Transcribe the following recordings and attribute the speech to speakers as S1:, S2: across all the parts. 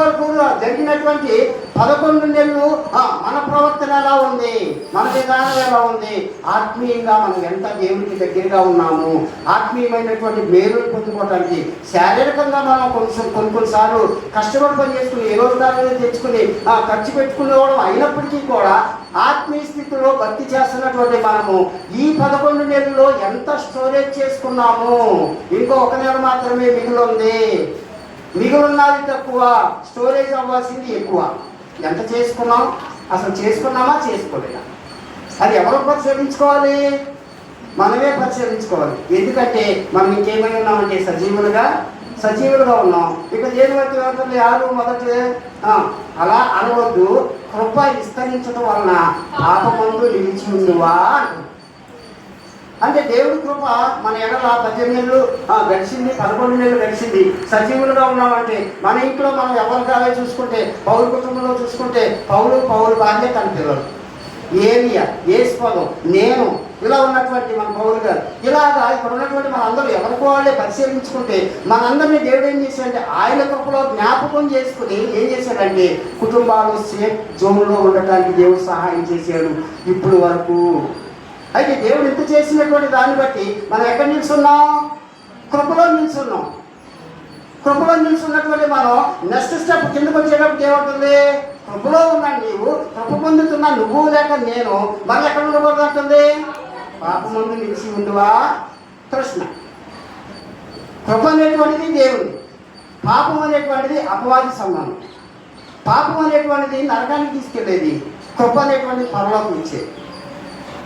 S1: వరకు జరిగినటువంటి 11 నెలలు మన ప్రవర్తన ఎలా ఉంది, మన విధానం ఎలా ఉంది, ఆత్మీయంగా మనం ఎంత దేవునికి దగ్గరగా ఉన్నాము, ఆత్మీయమైనటువంటి మేలులు పొందుకోవడానికి శారీరకంగా మనం కొన్నిసార్లు కష్టపడి పని చేసుకుని ఏ రోజుదారులు తెచ్చుకుని ఖర్చు పెట్టుకునేవాడు అయినప్పటికీ కూడా ఆత్మీయ స్థితిలో భక్తి చేస్తున్నటువంటి మనము ఈ 11 నెలల్లో ఎంత స్టోరేజ్ చేసుకున్నాము. ఇంకో 1 నెల మాత్రమే మిగిలిన్నది తక్కువ, స్టోరేజ్ అవ్వాల్సింది ఎక్కువ. ఎంత చేసుకున్నాం, అసలు చేసుకున్నామా చేసుకోలేదా, అది ఎవరు పరిశీలించుకోవాలి? మనమే పరిశీలించుకోవాలి. ఎందుకంటే మనం ఇంకేమై ఉన్నామంటే సజీవులుగా ఉన్నాం. ఇక దేని బట్టి యారు మొదటి అలా అనవద్దు. కృప విస్తరించడం వలన పాపమందు నిలిచి ఉందివా అంటే దేవుడి కృప మన ఎడల 18 నెలలు గడిచింది, 11 నెలలు గడిచింది, సజీవులుగా ఉన్నామంటే మన ఇంట్లో మనం ఎవరి కాలే చూసుకుంటే, పౌరు కుటుంబంలో చూసుకుంటే పౌరు భార్య తన పిల్లలు, ఏలియా, యేసుపదం, నేను ఇలా ఉన్నటువంటి మన పౌరు గారు, ఇలాగా ఇక్కడ ఉన్నటువంటి మన అందరూ ఎవరికి వాళ్ళే పరిశీలించుకుంటే మనందరినీ దేవుడు ఏం చేశాడంటే ఆయన కృపలో జ్ఞాపకం చేసుకుని ఏం చేశాడంటే కుటుంబాలు సేఫ్ జోన్లో ఉండటానికి దేవుడు సహాయం చేశాడు ఇప్పుడు వరకు. అయితే దేవుడు ఇంత చేసినటువంటి దాన్ని బట్టి మనం ఎక్కడ నిల్చున్నాం? కృపలో నిల్చున్నాం. కృపలో నిల్చున్నటువంటి మనం నెక్స్ట్ స్టెప్ కిందకు వచ్చేటప్పుడు ఏమవుతుంది? కృపలో ఉన్నాను నీవు, కృప పొందుతున్నా నువ్వు లేక నేను, మళ్ళీ ఎక్కడ ఉండకూడదంటుంది? పాపం ముందు నిలిచి ఉండువా ప్రశ్న. కృప అనేటువంటిది దేవుని, పాపం అనేటువంటిది అపవాది సంబంధం. పాపం అనేటువంటిది నరకానికి తీసుకెళ్ళేది, కృప అనేటువంటిది పరలోకం ఇచ్చేది.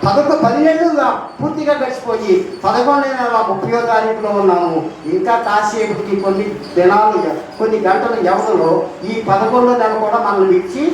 S1: 10 నెలలుగా పూర్తిగా గడిచిపోయి 11వ నెల 30వ తారీఖులో ఉన్నాము. ఇంకా కాసేపటికి కొన్ని దినాలు, కొన్ని గంటల వ్యవధిలో ఈ 11వ నెల కూడా మనల్ని ఇచ్చి